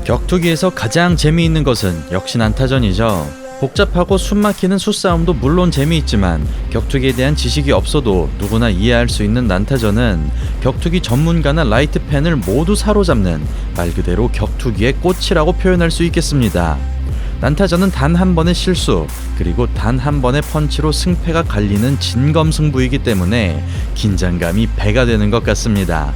격투기에서 가장 재미있는 것은 역시 난타전이죠. 복잡하고 숨막히는 수싸움도 물론 재미있지만 격투기에 대한 지식이 없어도 누구나 이해할 수 있는 난타전은 격투기 전문가나 라이트 팬을 모두 사로잡는 말 그대로 격투기의 꽃이라고 표현할 수 있겠습니다. 난타전은 단 한 번의 실수 그리고 단 한 번의 펀치로 승패가 갈리는 진검승부이기 때문에 긴장감이 배가 되는 것 같습니다.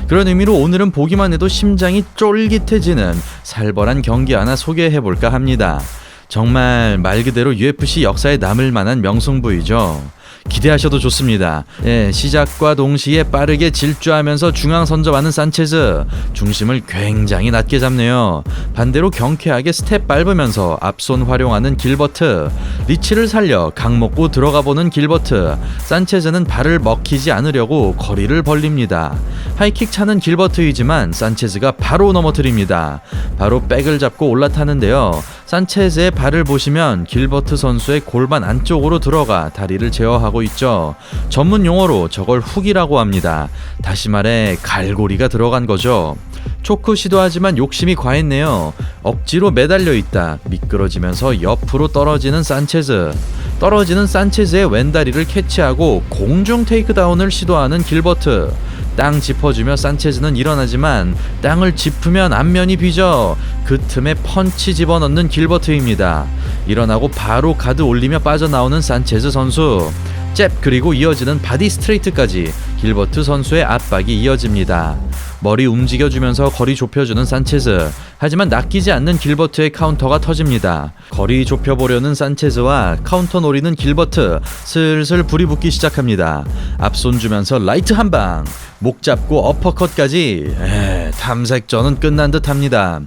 그런 의미로 오늘은 보기만 해도 심장이 쫄깃해지는 살벌한 경기 하나 소개해볼까 합니다. 정말 말 그대로 UFC 역사에 남을 만한 명승부이죠. 기대하셔도 좋습니다. 시작과 동시에 빠르게 질주하면서 중앙 선점하는 산체즈, 중심을 굉장히 낮게 잡네요. 반대로 경쾌하게 스텝 밟으면서 앞손 활용하는 길버트, 리치를 살려 각 먹고 들어가보는 길버트. 산체즈는 발을 먹히지 않으려고 거리를 벌립니다. 하이킥 차는 길버트이지만 산체즈가 바로 넘어뜨립니다. 바로 백을 잡고 올라타는데요. 산체즈의 발을 보시면 길버트 선수의 골반 안쪽으로 들어가 다리를 제어하고 있죠. 전문 용어로 저걸 훅이라고 합니다. 다시 말해 갈고리가 들어간 거죠. 초크 시도하지만 욕심이 과했네요. 억지로 매달려 있다 미끄러지면서 옆으로 떨어지는 산체즈. 떨어지는 산체즈의 왼다리를 캐치하고 공중 테이크다운을 시도하는 길버트. 땅 짚어주며 산체즈는 일어나지만 땅을 짚으면 안면이 비죠. 그 틈에 펀치 집어넣는 길버트입니다. 일어나고 바로 가드 올리며 빠져나오는 산체즈 선수. 잽 그리고 이어지는 바디 스트레이트까지 길버트 선수의 압박이 이어집니다. 머리 움직여주면서 거리 좁혀주는 산체즈. 하지만 낚이지 않는 길버트의 카운터가 터집니다. 거리 좁혀보려는 산체즈와 카운터 노리는 길버트. 슬슬 불이 붙기 시작합니다. 앞손 주면서 라이트 한방, 목 잡고 어퍼컷까지. 탐색전은 끝난 듯합니다.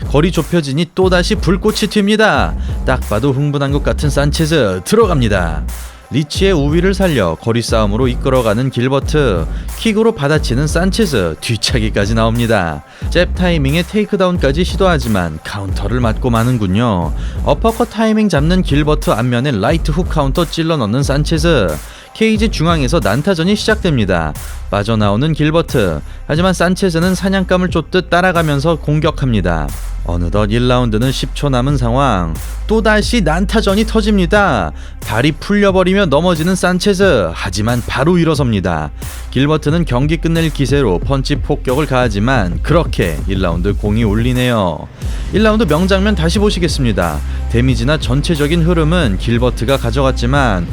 거리 좁혀지니 또다시 불꽃이 튑니다. 딱 봐도 흥분한 것 같은 산체즈 들어갑니다. 리치의 우위를 살려 거리 싸움으로 이끌어가는 길버트. 킥으로 받아치는 산체즈. 뒤차기까지 나옵니다. 잽 타이밍에 테이크다운까지 시도하지만 카운터를 맞고 마는군요. 어퍼컷 타이밍 잡는 길버트 앞면에 라이트 훅 카운터 찔러 넣는 산체즈. 케이지 중앙에서 난타전이 시작됩니다. 빠져나오는 길버트. 하지만 산체즈는 사냥감을 쫓듯 따라가면서 공격합니다. 어느덧 1라운드는 10초 남은 상황. 또다시 난타전이 터집니다. 발이 풀려버리며 넘어지는 산체즈. 하지만 바로 일어섭니다. 길버트는 경기 끝낼 기세로 펀치 폭격을 가하지만 그렇게 1라운드 공이 울리네요. 1라운드 명장면 다시 보시겠습니다. 데미지나 전체적인 흐름은 길버트가 가져갔지만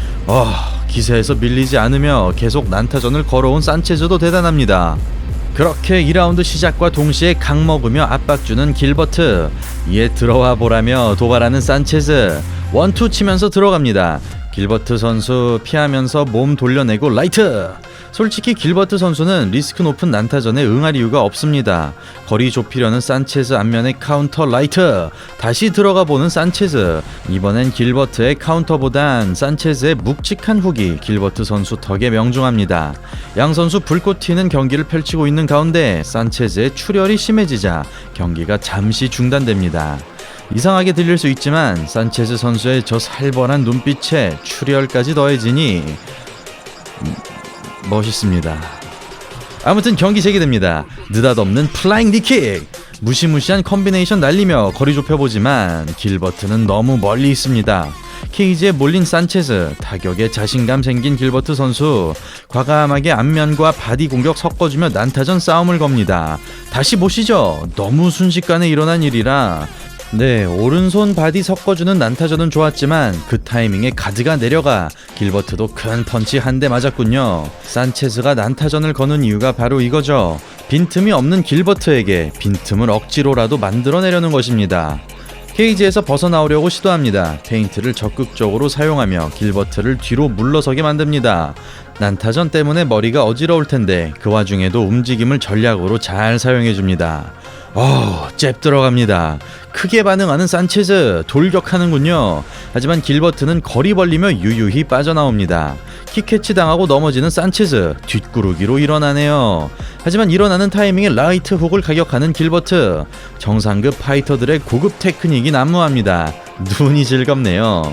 기세에서 밀리지 않으며 계속 난타전을 걸어온 산체즈도 대단합니다. 그렇게 2라운드 시작과 동시에 각 먹으며 압박주는 길버트. 이에 들어와 보라며 도발하는 산체즈. 원투 치면서 들어갑니다. 길버트 선수 피하면서 몸 돌려내고 라이트. 솔직히 길버트 선수는 리스크 높은 난타전에 응할 이유가 없습니다. 거리 좁히려는 산체즈 앞면에 카운터 라이트. 다시 들어가 보는 산체즈. 이번엔 길버트의 카운터보단 산체즈의 묵직한 훅이 길버트 선수 덕에 명중합니다. 양 선수 불꽃 튀는 경기를 펼치고 있는 가운데 산체즈의 출혈이 심해지자 경기가 잠시 중단됩니다. 이상하게 들릴 수 있지만 산체즈 선수의 저 살벌한 눈빛에 출혈까지 더해지니 멋있습니다. 아무튼 경기 재개됩니다. 느닷없는 플라잉 니킥. 무시무시한 컴비네이션 날리며 거리 좁혀보지만 길버트는 너무 멀리 있습니다. 케이지에 몰린 산체즈. 타격에 자신감 생긴 길버트 선수. 과감하게 앞면과 바디 공격 섞어주며 난타전 싸움을 겁니다. 다시 보시죠. 너무 순식간에 일어난 일이라. 오른손 바디 섞어주는 난타전은 좋았지만 그 타이밍에 가드가 내려가 길버트도 큰 펀치 한 대 맞았군요. 산체즈가 난타전을 거는 이유가 바로 이거죠. 빈틈이 없는 길버트에게 빈틈을 억지로라도 만들어내려는 것입니다. 케이지에서 벗어나오려고 시도합니다. 페인트를 적극적으로 사용하며 길버트를 뒤로 물러서게 만듭니다. 난타전 때문에 머리가 어지러울 텐데 그 와중에도 움직임을 전략으로 잘 사용해줍니다. 잽 들어갑니다. 크게 반응하는 산체즈. 돌격하는군요. 하지만 길버트는 거리 벌리며 유유히 빠져나옵니다. 킥캐치 당하고 넘어지는 산체즈. 뒷구르기로 일어나네요. 하지만 일어나는 타이밍에 라이트 훅을 가격하는 길버트. 정상급 파이터들의 고급 테크닉이 난무합니다. 눈이 즐겁네요.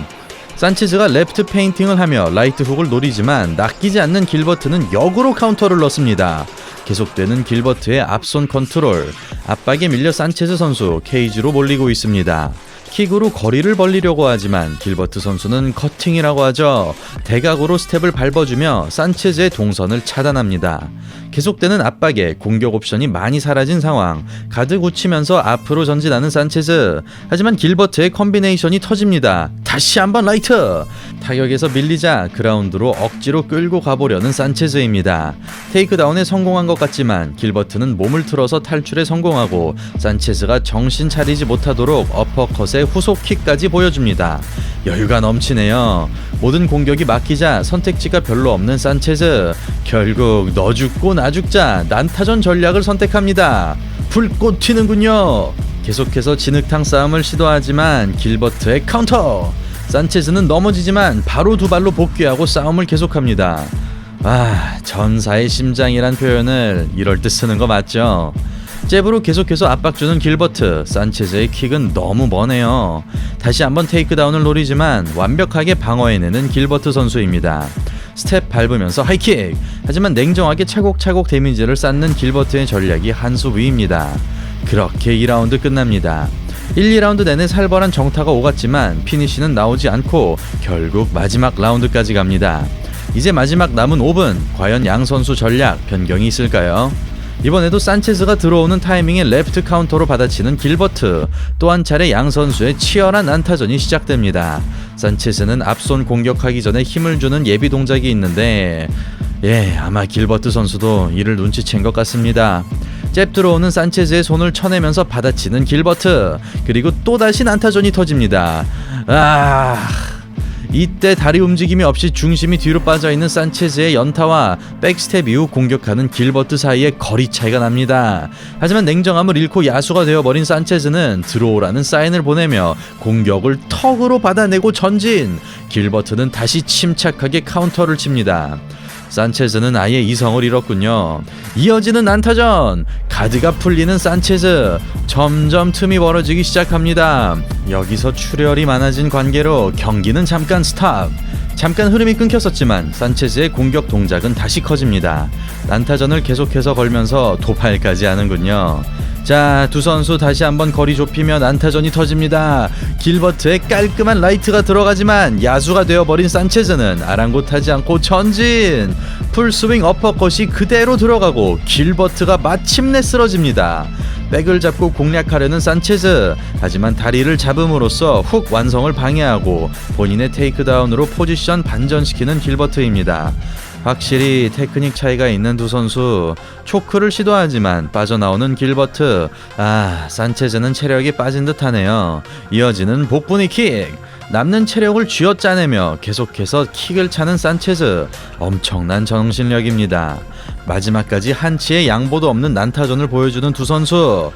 산체즈가 레프트 페인팅을 하며 라이트 훅을 노리지만 낚이지 않는 길버트는 역으로 카운터를 넣습니다. 계속되는 길버트의 앞손 컨트롤, 압박에 밀려 산체즈 선수 케이지로 몰리고 있습니다. 킥으로 거리를 벌리려고 하지만 길버트 선수는 커팅이라고 하죠. 대각으로 스텝을 밟아주며 산체즈의 동선을 차단합니다. 계속되는 압박에 공격 옵션이 많이 사라진 상황, 가드 굳히면서 앞으로 전진하는 산체즈. 하지만 길버트의 컴비네이션이 터집니다. 다시 한번 라이트! 타격에서 밀리자 그라운드로 억지로 끌고 가보려는 산체즈입니다. 테이크다운에 성공한 것 같지만 길버트는 몸을 틀어서 탈출에 성공하고 산체즈가 정신 차리지 못하도록 어퍼컷에 후속킥까지 보여줍니다. 여유가 넘치네요. 모든 공격이 막히자 선택지가 별로 없는 산체즈. 결국 너 죽고 나 죽자 난타전 전략을 선택합니다. 불꽃 튀는군요. 계속해서 진흙탕 싸움을 시도하지만 길버트의 카운터. 산체즈는 넘어지지만 바로 두 발로 복귀하고 싸움을 계속합니다. 전사의 심장이란 표현을 이럴 때 쓰는 거 맞죠? 잽으로 계속해서 압박주는 길버트. 산체즈의 킥은 너무 머네요. 다시 한번 테이크다운을 노리지만 완벽하게 방어해내는 길버트 선수입니다. 스텝 밟으면서 하이킥. 하지만 냉정하게 차곡차곡 데미지를 쌓는 길버트의 전략이 한 수 위입니다. 그렇게 2라운드 끝납니다. 1, 2라운드 내내 살벌한 정타가 오갔지만 피니시는 나오지 않고 결국 마지막 라운드까지 갑니다. 이제 마지막 남은 5분, 과연 양 선수 전략 변경이 있을까요? 이번에도 산체즈가 들어오는 타이밍에 레프트 카운터로 받아치는 길버트. 또 한 차례 양 선수의 치열한 난타전이 시작됩니다. 산체즈는 앞손 공격하기 전에 힘을 주는 예비 동작이 있는데 아마 길버트 선수도 이를 눈치챈 것 같습니다. 잽 들어오는 산체즈의 손을 쳐내면서 받아치는 길버트. 그리고 또다시 난타전이 터집니다. 이때 다리 움직임이 없이 중심이 뒤로 빠져있는 산체즈의 연타와 백스텝 이후 공격하는 길버트 사이에 거리 차이가 납니다. 하지만 냉정함을 잃고 야수가 되어버린 산체즈는 들어오라는 사인을 보내며 공격을 턱으로 받아내고 전진. 길버트는 다시 침착하게 카운터를 칩니다. 산체즈는 아예 이성을 잃었군요. 이어지는 난타전. 가드가 풀리는 산체즈. 점점 틈이 벌어지기 시작합니다. 여기서 출혈이 많아진 관계로 경기는 잠깐 스탑. 잠깐 흐름이 끊겼었지만 산체즈의 공격 동작은 다시 커집니다. 난타전을 계속해서 걸면서 도발까지 하는군요. 자, 두 선수 다시 한번 거리 좁히며 난타전이 터집니다. 길버트의 깔끔한 라이트가 들어가지만 야수가 되어버린 산체즈는 아랑곳하지 않고 전진. 풀스윙 어퍼컷이 그대로 들어가고 길버트가 마침내 쓰러집니다. 백을 잡고 공략하려는 산체즈. 하지만 다리를 잡음으로써 훅 완성을 방해하고 본인의 테이크다운으로 포지션 반전시키는 길버트입니다. 확실히 테크닉 차이가 있는 두 선수. 초크를 시도하지만 빠져나오는 길버트. 산체즈는 체력이 빠진 듯하네요. 이어지는 복부니 킥. 남는 체력을 쥐어짜내며 계속해서 킥을 차는 산체즈. 엄청난 정신력입니다. 마지막까지 한치의 양보도 없는 난타전을 보여주는 두 선수.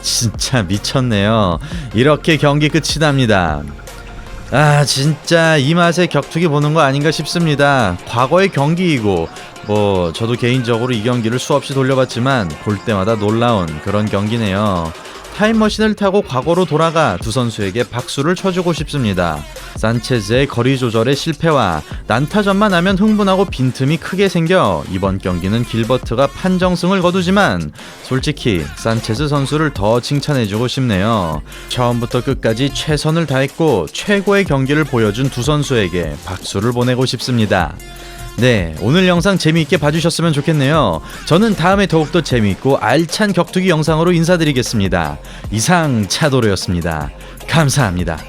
진짜 미쳤네요. 이렇게 경기 끝이 납니다. 진짜 이 맛에 격투기 보는 거 아닌가 싶습니다. 과거의 경기이고 저도 개인적으로 이 경기를 수없이 돌려봤지만 볼 때마다 놀라운 그런 경기네요. 타임머신을 타고 과거로 돌아가 두 선수에게 박수를 쳐주고 싶습니다. 산체즈의 거리 조절의 실패와 난타전만 하면 흥분하고 빈틈이 크게 생겨 이번 경기는 길버트가 판정승을 거두지만 솔직히 산체즈 선수를 더 칭찬해주고 싶네요. 처음부터 끝까지 최선을 다했고 최고의 경기를 보여준 두 선수에게 박수를 보내고 싶습니다. 네, 오늘 영상 재미있게 봐주셨으면 좋겠네요. 저는 다음에 더욱더 재미있고 알찬 격투기 영상으로 인사드리겠습니다. 이상 차도로였습니다. 감사합니다.